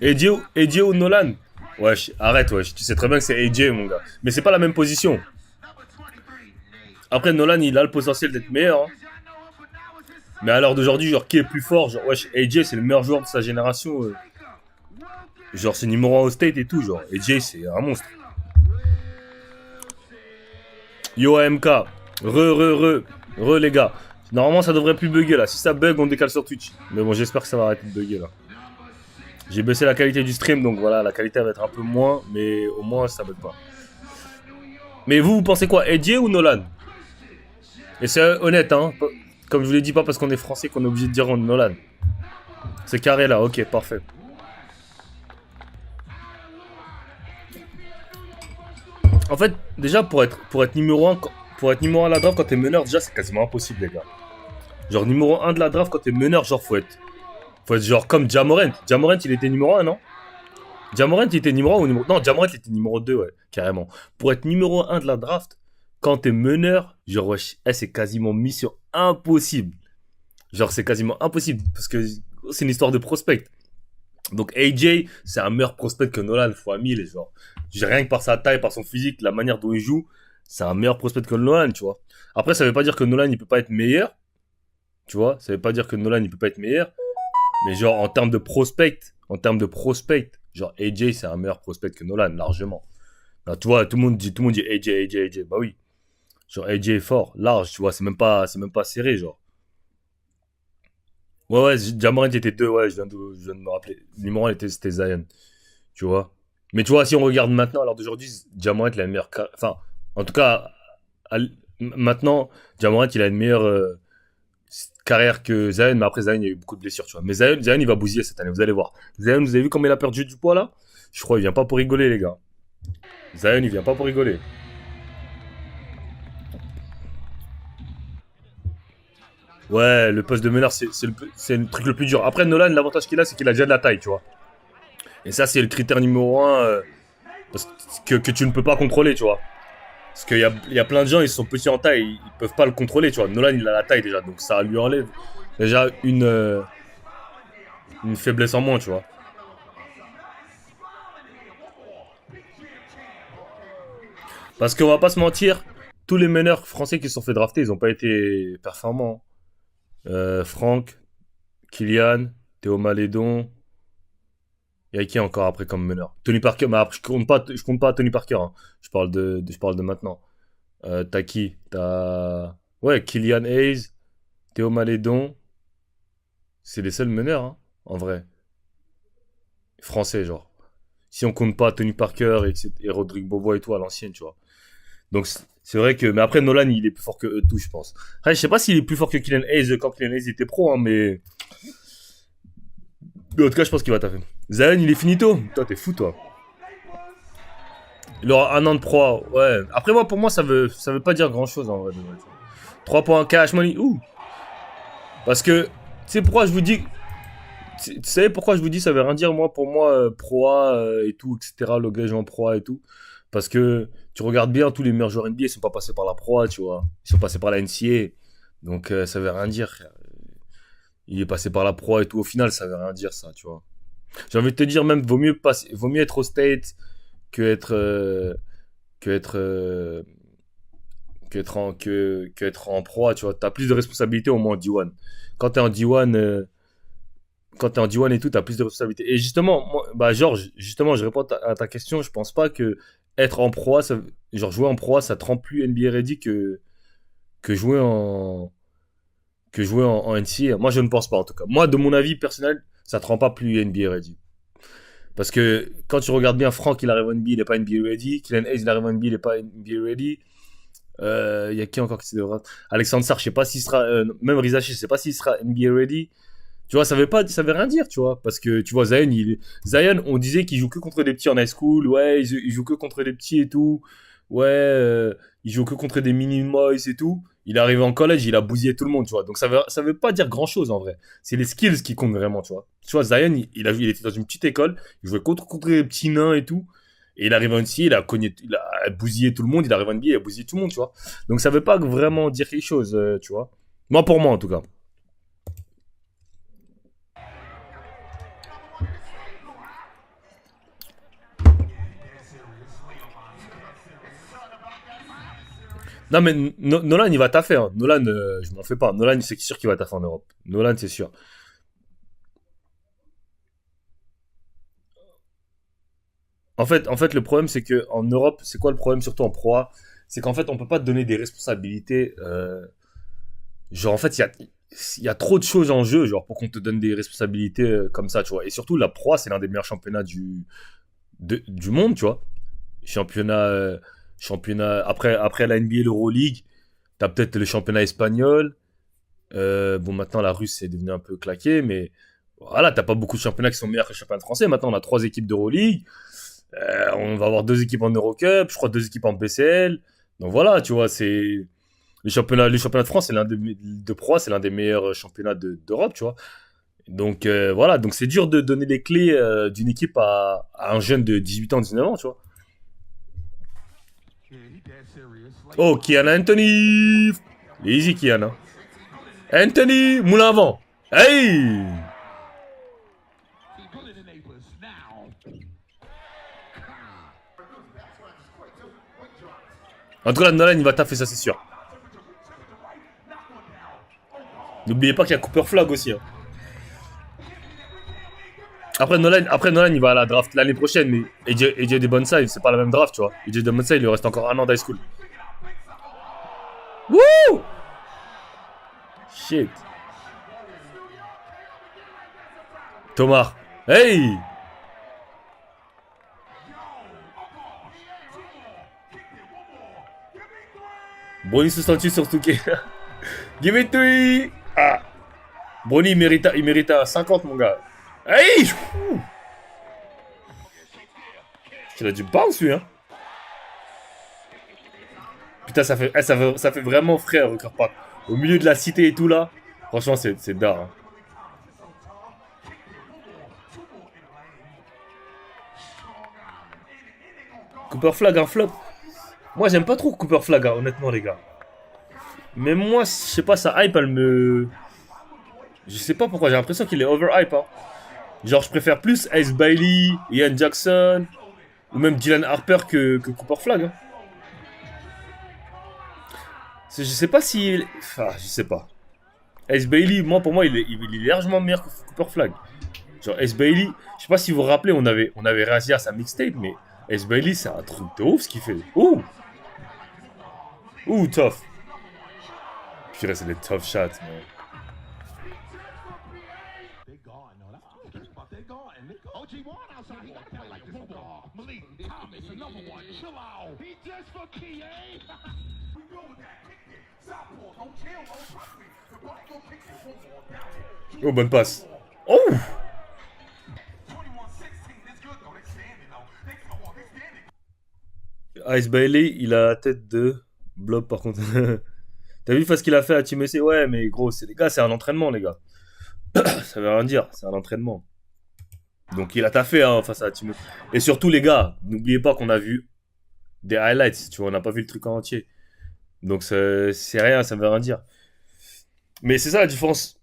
AJ ou Nolan? Wesh, arrête, wesh. Tu sais très bien que c'est AJ, mon gars. Mais c'est pas la même position. Après, Nolan, il a le potentiel d'être meilleur. Hein. Mais à l'heure d'aujourd'hui, genre, qui est plus fort? Genre, wesh, AJ, c'est le meilleur joueur de sa génération. Genre, c'est numéro 1 au state et tout. Genre, AJ, c'est un monstre. Yo, AMK. Les gars. Normalement, ça devrait plus bugger là. Si ça bug, on décale sur Twitch. Mais bon, j'espère que ça va arrêter de bugger là. J'ai baissé la qualité du stream, donc voilà, la qualité va être un peu moins, mais au moins ça bug pas. Mais vous pensez quoi, AJ ou Nolan? Et c'est honnête, hein. Comme je vous l'ai dit, pas parce qu'on est français qu'on est obligé de dire Nolan. C'est carré là, ok, parfait. En fait, déjà pour être numéro 1 pour être numéro 1 à la draft quand t'es meneur, déjà c'est quasiment impossible les gars. Genre numéro 1 de la draft quand t'es meneur, genre faut être genre comme Jamorant. Jamorant il était numéro 1, non? Jamorant il était numéro 1 ou numéro... Non, Jamorant il était numéro 2, ouais, carrément. Pour être numéro 1 de la draft, quand t'es meneur, genre wesh, c'est quasiment mission impossible. Genre c'est quasiment impossible parce que c'est une histoire de prospect. Donc AJ, c'est un meilleur prospect que Nolan fois 1000 genre. Rien que par sa taille, par son physique, la manière dont il joue, c'est un meilleur prospect que Nolan, tu vois. Après, ça veut pas dire que Nolan il peut pas être meilleur, tu vois. Ça veut pas dire que Nolan il peut pas être meilleur, mais genre en termes de prospect, genre AJ c'est un meilleur prospect que Nolan largement. Là, tu vois, tout le monde dit AJ. Bah oui. Genre AJ est fort, large, tu vois, c'est même pas serré genre. Ouais, Jamorant était 2, ouais, je viens de me rappeler. Le numéro 1 c'était Zion, tu vois. Mais tu vois, si on regarde maintenant, à l'heure d'aujourd'hui, Jamorant il a une meilleure. Enfin, en tout cas, maintenant, Jamorant il a une meilleure carrière que Zion, mais après Zion il y a eu beaucoup de blessures, tu vois. Mais Zion il va bousiller cette année, vous allez voir. Zion, vous avez vu comment il a perdu du poids là? Je crois il vient pas pour rigoler, les gars. Zion il vient pas pour rigoler. Ouais, le poste de meneur, c'est le truc le plus dur. Après, Nolan, l'avantage qu'il a, c'est qu'il a déjà de la taille, tu vois. Et ça, c'est le critère numéro 1 parce que tu ne peux pas contrôler, tu vois. Parce qu'il y a plein de gens, ils sont petits en taille, ils peuvent pas le contrôler, tu vois. Nolan, il a la taille déjà, donc ça lui enlève déjà une faiblesse en moins, tu vois. Parce qu'on va pas se mentir, tous les meneurs français qui se sont fait drafter, ils ont pas été performants. Franck, Kylian, Théo Malédon, il y a qui encore après comme meneur? Tony Parker, mais après, je compte pas Tony Parker, hein. Je parle de maintenant. T'as qui? T'as. Ouais, Kylian Hayes, Théo Malédon, c'est les seuls meneurs, hein, en vrai. Français, genre. Si on compte pas Tony Parker et Rodrigue Bobois et tout à l'ancienne, tu vois. Donc c'est vrai que. Mais après, Nolan, il est plus fort que eux tous, je pense. Après, je sais pas s'il est plus fort que Kylian Hayes quand Kylian Hayes était pro, hein, mais. En tout cas, je pense qu'il va taffer. Zion, il est finito. Toi, t'es fou, toi. Il aura un an de pro, ouais. Après, moi, pour moi, ça veut pas dire grand chose, en vrai. 3 points cash money, ouh. Parce que, tu sais pourquoi je vous dis. Tu savez pourquoi je vous dis ça veut rien dire, moi, pour moi, proa et tout, etc. Logage en proa et tout. Parce que tu regardes bien, tous les meilleurs joueurs NBA, ils sont pas passés par la proa, tu vois. Ils sont passés par la NCA. Donc, ça veut rien dire. Il est passé par la proa et tout. Au final, ça veut rien dire, ça, tu vois. J'ai envie de te dire, même, vaut mieux être au State que être. Que être. Que être en proie, tu vois. T'as plus de responsabilités au moins en D1. Quand t'es en D1, quand t'es en D1 et tout, t'as plus de responsabilités. Et justement, moi, bah, Georges, justement, je réponds à ta question, je pense pas que être en proie, genre jouer en proie, ça te rend plus NBA ready que jouer en NCAA. Moi, je ne pense pas, en tout cas. Moi, de mon avis personnel, ça te rend pas plus NBA ready. Parce que quand tu regardes bien, Franck, il arrive en NBA, il est pas NBA ready. Kylian Hayes, il arrive en NBA, il est pas NBA ready. Y a qui encore qui s'est devrait. Alexandre Sarr, je sais pas s'il sera. Même Rizachi, je sais pas s'il sera NBA ready. Tu vois, ça veut rien dire, tu vois. Parce que, tu vois, Zion, on disait qu'il joue que contre des petits en high school. Ouais, il joue que contre des petits et tout. Ouais, il joue que contre des mini-moys et tout. Il est arrivé en college, il a bousillé tout le monde, tu vois. Donc ça veut pas dire grand chose en vrai. C'est les skills qui comptent vraiment, tu vois. Tu vois, Zion, il était dans une petite école, il jouait contre des petits nains et tout. Et il arrive en NCAA, il a bousillé tout le monde, il arrive en NBA, il a bousillé tout le monde, tu vois. Donc ça veut pas vraiment dire quelque chose, tu vois. Moi, pour moi, en tout cas. Non, mais Nolan, il va taffer. Hein. Nolan, je m'en fais pas. Nolan, c'est sûr qu'il va taffer en Europe. Nolan, c'est sûr. En fait, le problème, c'est que en Europe, c'est quoi le problème, surtout en Pro A? C'est qu'en fait, on peut pas te donner des responsabilités. Genre, en fait, il y a trop de choses en jeu, genre, pour qu'on te donne des responsabilités comme ça, tu vois. Et surtout, la Pro A, c'est l'un des meilleurs championnats du monde, tu vois. Championnat, championnat après la NBA et l'Euroleague, t'as peut-être le championnat espagnol. Bon, maintenant, la Russe, c'est devenu un peu claqué, mais voilà, t'as pas beaucoup de championnats qui sont meilleurs que le championnat français. Maintenant, on a trois équipes d'Euroleague. On va avoir deux équipes en Eurocup, je crois deux équipes en BCL. Donc voilà, tu vois, c'est le championnat de France, de Pro, c'est l'un des meilleurs championnats d'Europe, tu vois. Donc voilà, donc c'est dur de donner les clés d'une équipe à un jeune de 18 ans, 19 ans, tu vois. Oh, Kiana Anthony! Easy, Kiana. Anthony, moulin avant. Hey! En tout cas, Nolan, il va taffer, ça, c'est sûr. N'oubliez pas qu'il y a Cooper Flag aussi. Hein. Après Nolan, il va à la draft l'année prochaine, mais AJ Bonsai, c'est pas la même draft, tu vois. AJ Bonsai, il lui reste encore un an d'high school. Wouh! Shit. Thomas. Hey! Brony se statue sur Touquet. Give it to me! Ah! Brony, il mérite un 50, mon gars. Hey! Il a du bounce, lui, hein. Putain, ça fait vraiment frais, Rucker Park. Au milieu de la cité et tout, là. Franchement, c'est d'art. Hein. Cooper Flag, un flop. Moi, j'aime pas trop Cooper Flag, hein, honnêtement, les gars. Mais moi, je sais pas, sa hype, elle me. Je sais pas pourquoi, j'ai l'impression qu'il est overhype. Hein. Genre, je préfère plus Ace Bailey, Ian Jackson, ou même Dylan Harper que Cooper Flag. Hein. Je sais pas si. Enfin, je sais pas. Ace Bailey, pour moi, il est largement meilleur que Cooper Flag. Genre, Ace Bailey, je sais pas si vous vous rappelez, on avait réagi à sa mixtape, mais Ace Bailey, c'est un truc de ouf ce qu'il fait. Ouh! Ouh, tough. Puis là, c'est des tough shots, mais. Oh, bonne passe. Oh! Ice Bailey, il a la tête de Blob par contre. T'as vu ce qu'il a fait à Team EC? Ouais, mais gros, les gars, c'est un entraînement, les gars. Ça veut rien dire, c'est un entraînement. Donc il a taffé hein, face à Team EC. Et surtout, les gars, n'oubliez pas qu'on a vu des highlights, tu vois, on n'a pas vu le truc en entier. Donc c'est rien, ça veut rien dire. Mais c'est ça la différence.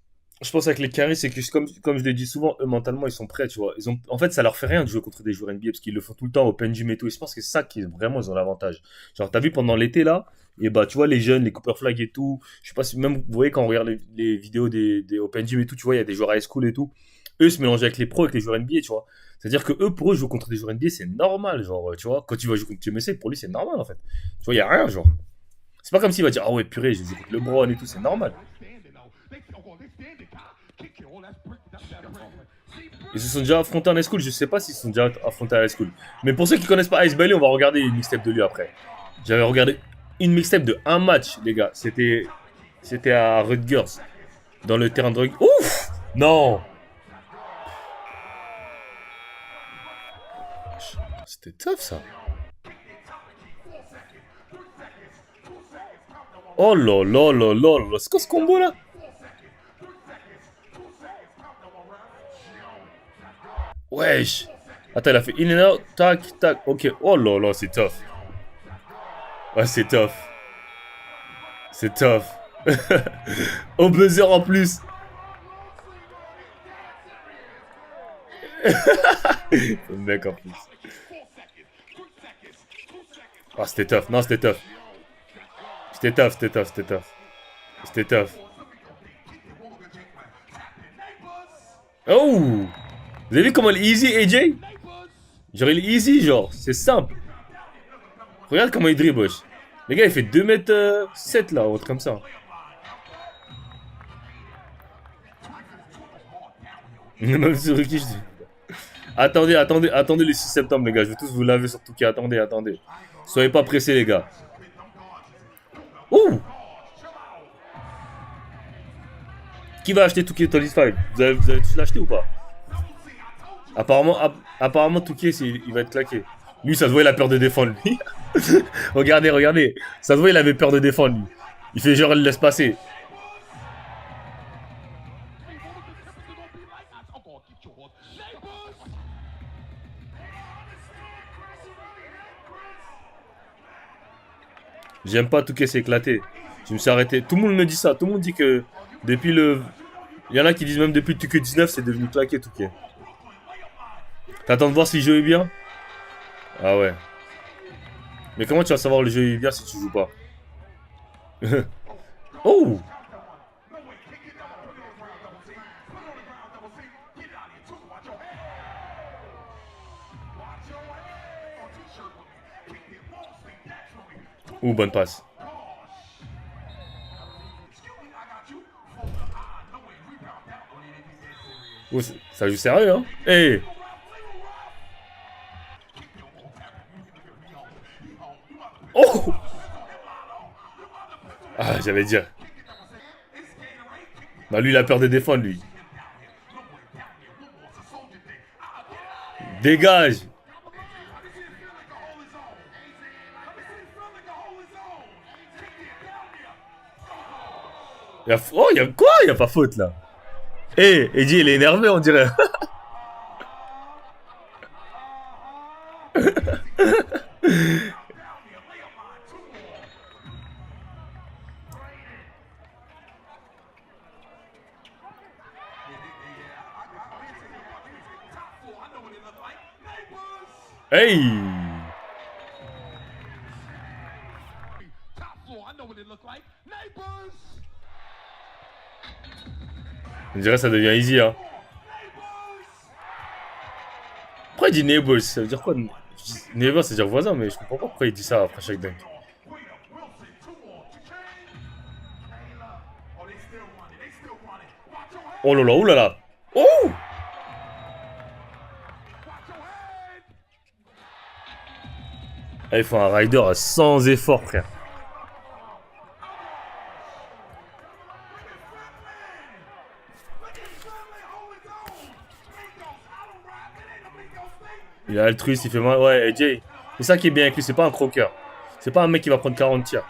Je pense avec les carrés, c'est que comme je l'ai dit souvent, eux mentalement ils sont prêts, tu vois. En fait, ça leur fait rien de jouer contre des joueurs NBA parce qu'ils le font tout le temps open gym et tout. Et je pense que c'est ça qui vraiment ils ont l'avantage. Genre t'as vu pendant l'été là, et bah tu vois les jeunes, les Cooper Flag et tout. Je sais pas si même vous voyez quand on regarde les vidéos des open gym et tout, tu vois il y a des joueurs high school et tout. Eux se mélangent avec les pros, avec les joueurs NBA, tu vois. C'est-à-dire que eux pour eux jouer contre des joueurs NBA c'est normal, genre tu vois. Quand tu vas jouer contre Team USA, pour lui c'est normal en fait. Tu vois il y a rien genre. C'est pas comme s'il va dire ah ouais purée je joue contre LeBron et tout, c'est normal. Ils se sont déjà affrontés en high school, je sais pas s'ils se sont déjà affrontés en high school. Mais pour ceux qui connaissent pas Ice Bailey, on va regarder une mixtape de lui après. J'avais regardé une mixtape de un match, les gars. C'était à Rutgers, dans le terrain de rugby. Ouf! Non! C'était tough ça. Oh là là là là là, c'est quoi ce combo là? Wesh! Attends, il a fait in and out, tac, tac, ok. Oh là là, c'est tough. Ouais, c'est tough. C'est tough. Au buzzer en plus. Le mec en plus. Ah, c'était tough. Non, c'était tough. C'était tough, c'était tough, c'était tough. C'était tough. Oh! Vous avez vu comment il est easy, AJ? Genre, il est easy, genre. C'est simple. Regarde comment il dribble, wesh. Les gars, il fait 2 m 7 là, ou autre comme ça. Même sur Ricky, je dis. Attendez, attendez, attendez le 6 septembre, les gars. Je vais tous vous laver sur Touquet. Attendez, attendez. Soyez pas pressés, les gars. Ouh! Qui va acheter Touquet 25? Vous avez tous l'acheté ou pas? Apparemment Touquet, il va être claqué. Lui, ça se voit, il a peur de défendre, lui. Regardez, regardez. Ça se voit, il avait peur de défendre, lui. Il fait genre, il laisse passer. J'aime pas Touquet s'éclater. Je me suis arrêté. Tout le monde me dit ça. Tout le monde dit que depuis le... Il y en a qui disent même depuis le Touquet 19, c'est devenu claqué Touquet. T'attends de voir s'il jouait bien? Ah ouais. Mais comment tu vas savoir le jeu est bien si tu joues pas? Oh! Ouh, bonne passe. Oh, ça joue sérieux, hein? Hey! Oh! Ah, j'allais dire. Bah, lui, il a peur de défendre, lui. Dégage! Oh, il y a quoi? Il y a pas faute, là. Eh, Eddie, il est énervé, on dirait. Hey! On dirait que ça devient easy, hein. Pourquoi il dit neighbors? Ça veut dire quoi? Neighbors, ça veut dire voisin, mais je comprends pas pourquoi il dit ça après chaque dunk. Oh là là, oh là là! Oh! Ah, il faut un rider sans effort, frère. Il est altruiste, il fait mal. Ouais, AJ. C'est ça qui est bien avec lui, c'est pas un croqueur. C'est pas un mec qui va prendre 40 tirs.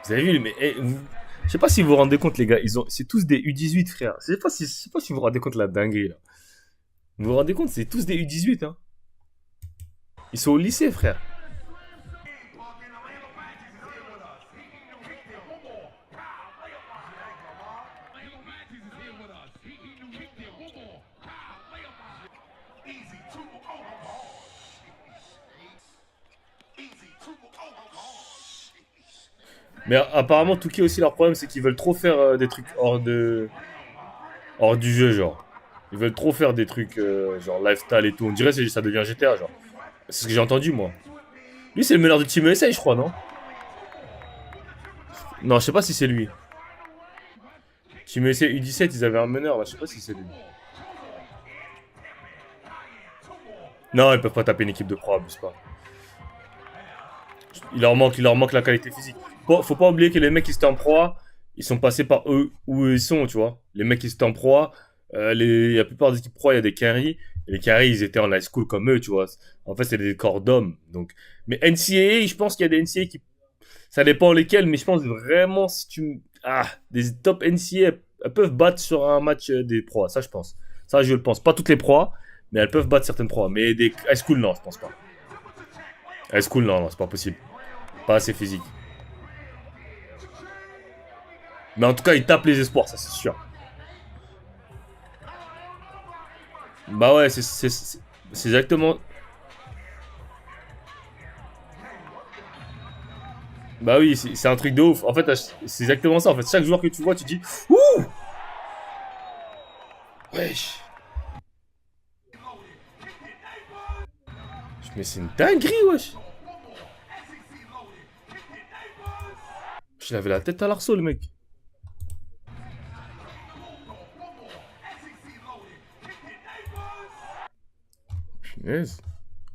Vous avez vu, mais je sais pas si vous vous rendez compte, les gars. C'est tous des U18, frère. Je sais pas si vous vous rendez compte de la dinguerie, là. Vous vous rendez compte, c'est tous des U18, hein. Ils sont au lycée, frère. Mais apparemment, Touquet aussi, leur problème, c'est qu'ils veulent trop faire des trucs hors du jeu, genre. Ils veulent trop faire des trucs genre lifestyle et tout. On dirait que ça devient GTA, genre. C'est ce que j'ai entendu, moi. Lui, c'est le meneur de Team USA, je crois, non? Non, je sais pas si c'est lui. Team USA U17, ils avaient un meneur, là. Je sais pas si c'est lui. Non, ils peuvent pas taper une équipe de pro, abuse pas. Il leur manque la qualité physique. Faut pas oublier que les mecs qui étaient en proie, ils sont passés par eux où ils sont, tu vois. Les mecs qui étaient en proie, la plupart des équipes proie, il y a des carries. Et les carries, ils étaient en high school comme eux, tu vois. En fait, c'est des corps d'hommes. Donc, mais NCAA, je pense qu'il y a des NCAA qui, ça dépend lesquels, mais je pense vraiment si des top NCAA, elles peuvent battre sur un match des proies. Ça, je pense. Ça, je le pense. Pas toutes les proies, mais elles peuvent battre certaines proies. Mais des high school, non, je pense pas. High school, non, c'est pas possible. Pas assez physique. Mais en tout cas, il tape les espoirs, ça c'est sûr. Bah ouais, c'est exactement. Bah oui, c'est un truc de ouf. En fait, c'est exactement ça. En fait, chaque joueur que tu vois, tu dis ouh, wesh. Mais c'est une dinguerie, wesh. Je l'avais la tête à l'arceau, le mec. Punaise.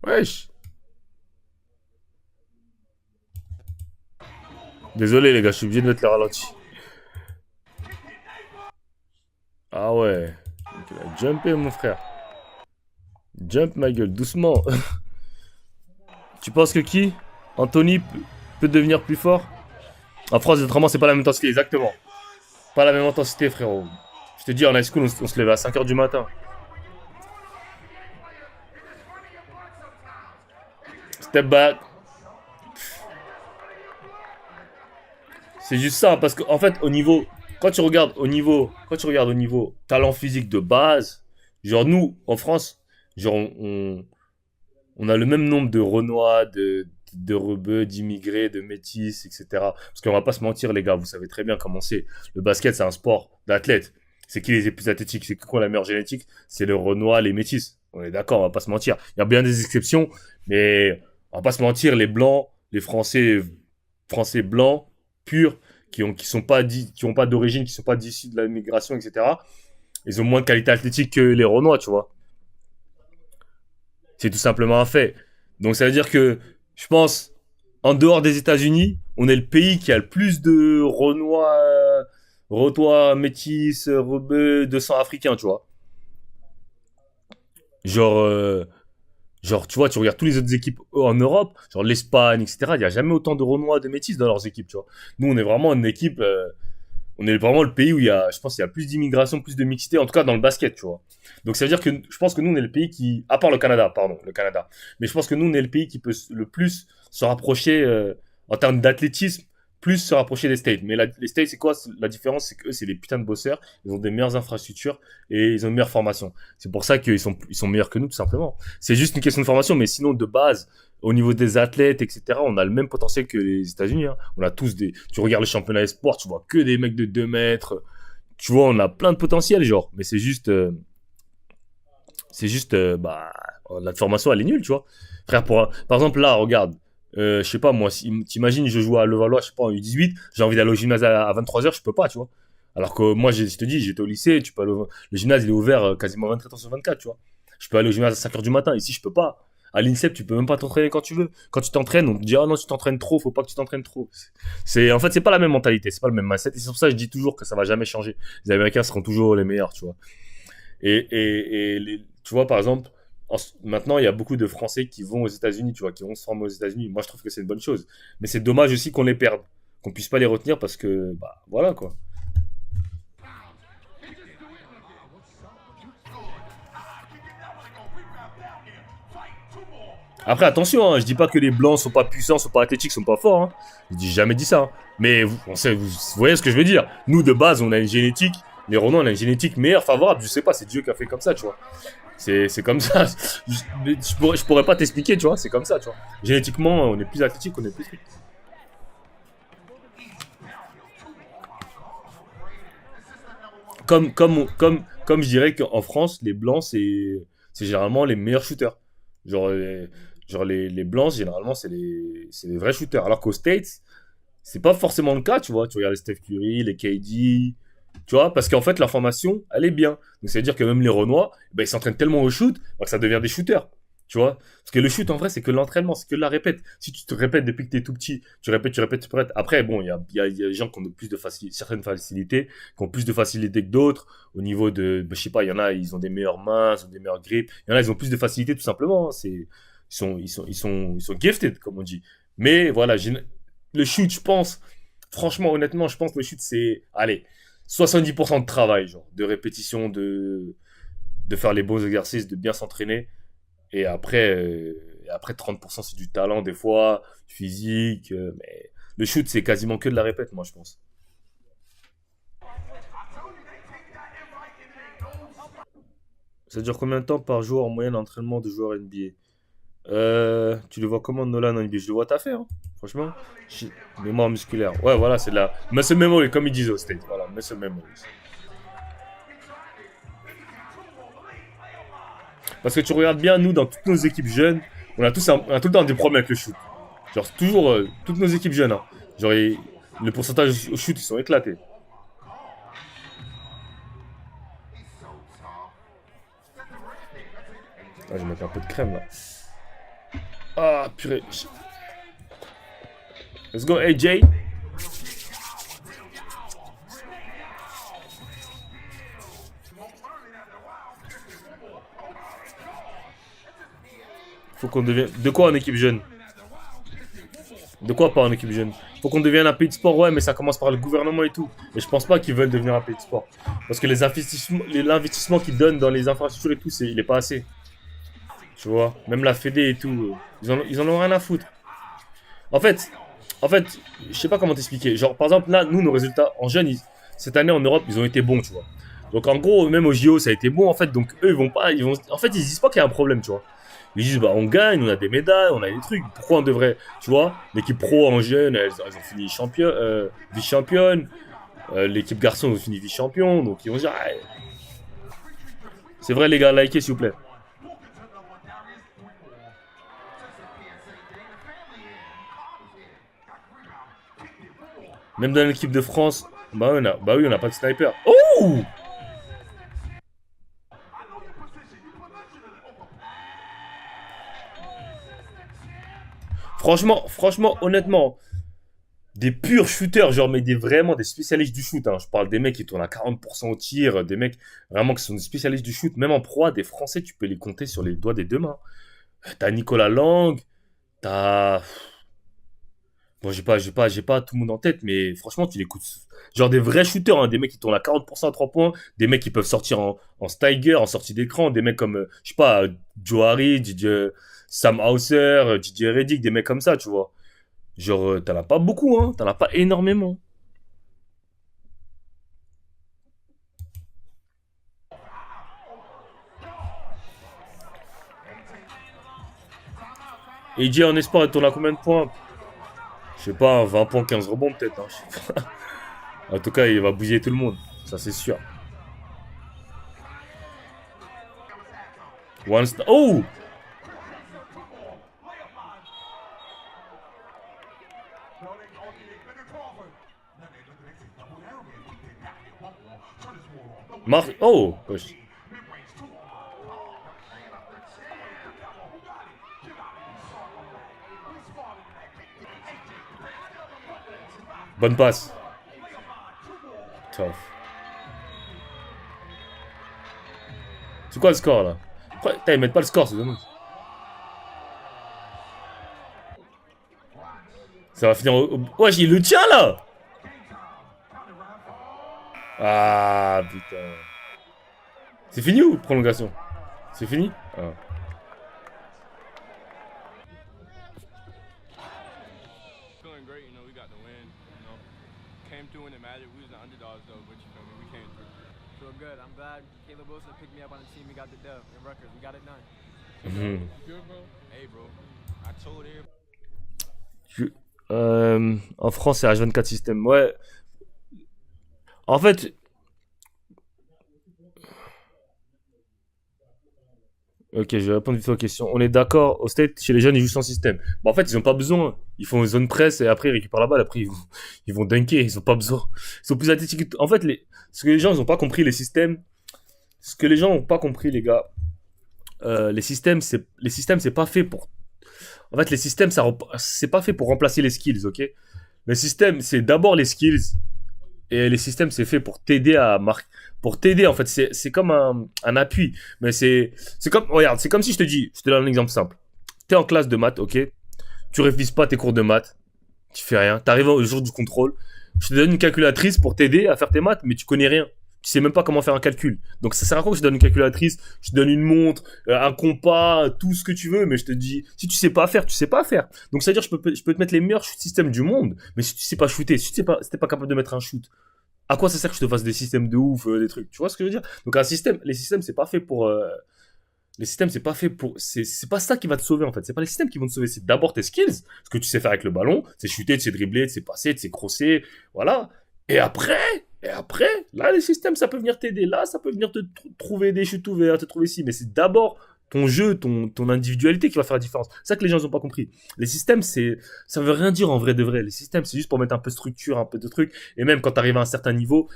Wesh. Désolé, les gars, je suis obligé de mettre le ralenti. Ah ouais. Donc, il a jumpé, mon frère. Jump, ma gueule, doucement. Tu penses que qui Anthony peut devenir plus fort? En France, vraiment, c'est pas la même intensité, exactement. Pas la même intensité, frérot. Je te dis, en high school, on se levait à 5 heures du matin. Step back. C'est juste ça, parce qu'en fait, au niveau. Quand tu regardes au niveau talent physique de base, genre nous, en France, genre on a le même nombre de Renois, de rebeux, d'immigrés, de métis, etc. Parce qu'on va pas se mentir, les gars, vous savez très bien comment c'est. Le basket, c'est un sport d'athlètes. C'est qui les plus athlétiques? C'est qui ont la meilleure génétique? C'est le Renois, les métis. On est d'accord, on va pas se mentir. Il y a bien des exceptions, mais on va pas se mentir, les blancs, les Français blancs, purs, qui ont pas d'origine, qui sont pas d'issue de la migration, etc. Ils ont moins de qualité athlétique que les Renois, tu vois. C'est tout simplement un fait. Donc ça veut dire que, je pense, en dehors des États-Unis, on est le pays qui a le plus de Renois, Rotois, Métis, Rebeux, de sang africain, tu vois. Genre, genre, tu vois, tu regardes toutes les autres équipes en Europe, genre l'Espagne, etc. Il n'y a jamais autant de Renois, de Métis dans leurs équipes, tu vois. Nous, on est vraiment une équipe, on est vraiment le pays où il y a, je pense, il y a plus d'immigration, plus de mixité, en tout cas dans le basket, tu vois. Donc ça veut dire que je pense que nous, on est le pays qui, à part le Canada, pardon, le Canada, mais je pense que nous, on est le pays qui peut le plus se rapprocher en termes d'athlétisme, plus se rapprocher des States. Mais les States, c'est quoi la différence? C'est que eux, c'est des putains de bosseurs, ils ont des meilleures infrastructures et ils ont une meilleure formation. C'est pour ça qu'ils sont meilleurs que nous, tout simplement. C'est juste une question de formation, mais sinon, de base, au niveau des athlètes, etc., on a le même potentiel que les États-Unis. Hein. On a tous des. Tu regardes le championnat sport, tu vois que des mecs de 2 mètres. Tu vois, on a plein de potentiel, genre. Mais c'est juste, bah, notre formation, elle est nulle, tu vois. Frère, par exemple, là, regarde. Je sais pas, moi, si t'imagines, je joue à Levallois, je sais pas, en U18, j'ai envie d'aller au gymnase à 23h, je peux pas, tu vois. Alors que moi, je te dis, j'étais au lycée, tu peux aller le gymnase, il est ouvert quasiment 24 heures sur 24, tu vois. Je peux aller au gymnase à 5 heures du matin, ici, je peux pas. À l'INSEP, tu peux même pas t'entraîner quand tu veux. Quand tu t'entraînes, on te dit, ah non, tu t'entraînes trop, faut pas que tu t'entraînes trop. En fait, c'est pas la même mentalité, c'est pas le même mindset. Et c'est pour ça que je dis toujours que ça va jamais changer. Les Américains seront toujours les meilleurs, tu vois. Tu vois, par exemple, maintenant, il y a beaucoup de Français qui vont aux États-Unis, tu vois, qui vont se former aux États-Unis. Moi, je trouve que c'est une bonne chose. Mais c'est dommage aussi qu'on les perde, qu'on puisse pas les retenir parce que, bah, voilà, quoi. Après, attention, hein, je dis pas que les Blancs sont pas puissants, sont pas athlétiques, sont pas forts. Hein. Je dis jamais dit ça. Hein. Mais vous voyez ce que je veux dire. Nous, de base, on a une génétique. Les Renault, on a une génétique meilleure, favorable. Je sais pas, c'est Dieu qui a fait comme ça, tu vois. C'est comme ça. Je pourrais pas t'expliquer, tu vois. C'est comme ça, tu vois. Génétiquement, on est plus athlétique, on est plus. Comme je dirais qu'en France, les blancs, c'est généralement les meilleurs shooters. Genre, les blancs, généralement, c'est les vrais shooters. Alors qu'aux States, c'est pas forcément le cas, tu vois. Tu regardes les Steph Curry, les KD, tu vois, parce qu'en fait, leur formation, elle est bien. Donc, ça veut dire que même les Renois, ben, ils s'entraînent tellement au shoot que ça devient des shooters. Tu vois? Parce que le shoot, en vrai, c'est que l'entraînement, c'est que de la répète. Si tu te répètes depuis que t'es tout petit, tu répètes. Après, bon, il y a des gens qui ont plus de certaines facilités, qui ont plus de facilité que d'autres. Au niveau de, ben, je sais pas, il y en a, ils ont des meilleures mains, ils ont des meilleures grips. Il y en a, ils ont plus de facilité, tout simplement. Hein. Ils sont gifted, comme on dit. Mais voilà, le shoot, je pense, franchement, honnêtement, je pense que le shoot, c'est, allez, 70% de travail, genre, de répétition, de faire les bons exercices, de bien s'entraîner. Et après 30%, c'est du talent, des fois, du physique. Mais le shoot, c'est quasiment que de la répète, moi, je pense. Ça dure combien de temps par jour en moyenne d'entraînement de joueurs NBA? Tu le vois comment Nolan en NBA? Je le vois taffer, hein. Franchement. Mémoire musculaire. Ouais, voilà, c'est là. Muscle memory, comme ils disent au State. Voilà, muscle memory. Parce que tu regardes bien, nous, dans toutes nos équipes jeunes, on a tout le temps des problèmes avec le shoot. Genre, toujours, toutes nos équipes jeunes, hein. Genre, le pourcentage au shoot, ils sont éclatés. Ah, je vais mettre un peu de crème, là. Ah, purée. Let's go, AJ. Faut qu'on devienne... De quoi en équipe jeune? De quoi pas en équipe jeune? Faut qu'on devienne un pays de sport, ouais, mais ça commence par le gouvernement et tout. Et je pense pas qu'ils veulent devenir un pays de sport. Parce que l'investissement qu'ils donnent dans les infrastructures et tout, il est pas assez. Tu vois, même la Fédé et tout, ils en ont rien à foutre. En fait, en fait, je sais pas comment t'expliquer. Genre, par exemple, là, nous, nos résultats en jeunes, cette année en Europe, ils ont été bons, tu vois. Donc, en gros, même au JO, ça a été bon, en fait. Donc, eux, ils vont pas, en fait, ils disent pas qu'il y a un problème, tu vois. Ils disent, bah, on gagne, on a des médailles, on a des trucs. Pourquoi on devrait, tu vois, l'équipe pro en jeune, elles ont fini vice-championne. L'équipe garçon, ils ont fini vice-champion. Donc, ils vont dire, ah, c'est vrai, les gars, likez, s'il vous plaît. Même dans l'équipe de France, bah oui, on a pas de sniper. Oh! Franchement, honnêtement, des purs shooters, genre, mais vraiment des spécialistes du shoot, hein. Je parle des mecs qui tournent à 40% au tir, des mecs vraiment qui sont des spécialistes du shoot. Même en pro, des Français, tu peux les compter sur les doigts des deux mains. T'as Nicolas Lang, t'as... Bon, j'ai pas tout le monde en tête, mais franchement, tu l'écoutes. Genre des vrais shooters, hein, des mecs qui tournent à 40% à 3 points, des mecs qui peuvent sortir en Steiger, en sortie d'écran, des mecs comme, je sais pas, Joe Harry, Sam Hauser, Didier Redick, des mecs comme ça, tu vois. Genre, t'en as pas beaucoup, hein, t'en as pas énormément. Et il dit en espoir, il tourne à combien de points? Je sais pas, 20 points, 15 rebonds peut-être, hein, je sais pas. En tout cas, il va bousiller tout le monde, ça c'est sûr. Oh! Oh! Wesh. Bonne passe. Tough. C'est quoi le score là? Putain, ils mettent pas le score, c'est dommage. Ça va finir Ouais, il le tient là! Ah putain. C'est fini ou prolongation? C'est fini? Ah. Feeling great, we got the win, Came through when it mattered. We was the underdogs though, but you feel me, we came through. Feel good. I'm glad Caleb Wilson picked me up on the team. We got the dub in Rutgers. We got it done. Mhm. Good, bro? Hey, bro. I told everybody. En France, c'est H24 système. Ouais. En fait, ok, je vais répondre vite fait aux questions. On est d'accord, au State, chez les jeunes, ils jouent sans système. Bon, en fait, ils ont pas besoin. Ils font une zone presse et après, ils récupèrent la balle. Après, ils vont dunker. Ils ont pas besoin. Ils sont plus athlétiques. En fait, ce que les gens, ils ont pas compris, les systèmes. Ce que les gens ont pas compris, les gars. Les systèmes, c'est pas fait pour. En fait, les systèmes, c'est pas fait pour remplacer les skills, ok? Le système, c'est d'abord les skills. Et les systèmes, c'est fait pour t'aider à marquer. Pour t'aider, en fait, c'est comme un appui. Mais c'est comme, regarde, c'est comme si je te donne un exemple simple. T'es en classe de maths, ok? Tu révises pas tes cours de maths. Tu fais rien. T'arrives au jour du contrôle. Je te donne une calculatrice pour t'aider à faire tes maths, mais tu connais rien. Tu sais même pas comment faire un calcul. Donc ça sert à quoi que je te donne une calculatrice, je te donne une montre, un compas, tout ce que tu veux, mais je te dis, si tu sais pas faire, tu sais pas faire. Donc ça veut dire je peux te mettre les meilleurs systèmes du monde, mais si tu sais pas shooter, si t'es pas capable de mettre un shoot, À quoi ça sert que je te fasse des systèmes de ouf, des trucs? Tu vois ce que je veux dire? Donc un système, les systèmes, c'est pas fait pour... les systèmes, c'est pas fait pour... C'est pas ça qui va te sauver, en fait. C'est pas les systèmes qui vont te sauver. C'est d'abord tes skills, ce que tu sais faire avec le ballon. C'est shooter, tu sais dribbler, tu sais passer, tu sais crosser. Voilà. Et après, là, les systèmes, ça peut venir t'aider. Là, ça peut venir te trouver des chutes ouvertes, te trouver ci. Mais c'est d'abord ton jeu, ton individualité qui va faire la différence. C'est ça que les gens n'ont pas compris. Les systèmes, ça veut rien dire en vrai de vrai. Les systèmes, c'est juste pour mettre un peu de structure, un peu de trucs. Et même quand tu arrives à un certain niveau,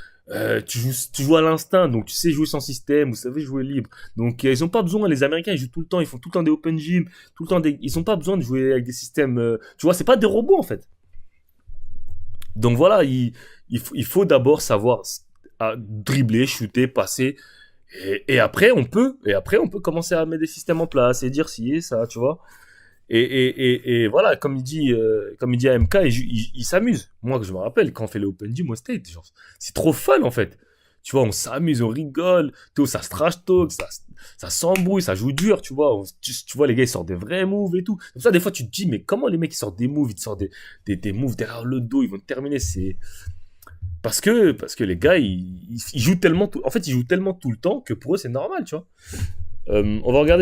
tu joues à l'instinct. Donc, tu sais jouer sans système, vous savez jouer libre. Donc, ils ont pas besoin. Les Américains, ils jouent tout le temps. Ils font tout le temps des open gym. Tout le temps ils ont pas besoin de jouer avec des systèmes. Tu vois, c'est pas des robots, en fait. Donc, voilà, il faut d'abord savoir dribbler, shooter, passer. Et après, on peut commencer à mettre des systèmes en place et dire si et ça, tu vois. Et voilà, comme il dit AMK, il s'amuse. Moi, que je me rappelle, quand on fait les Open Gym au State, genre, c'est trop fun en fait. Tu vois, on s'amuse, on rigole, ça se trash talk, ça s'embrouille, ça joue dur, tu vois. Tu vois, les gars, ils sortent des vrais moves et tout. Comme ça, des fois, tu te dis, mais comment les mecs, ils sortent des moves, ils te sortent des moves derrière le dos, ils vont te terminer. Parce que les gars, ils jouent tellement en fait, ils jouent tellement tout le temps que pour eux, c'est normal, tu vois. On va regarder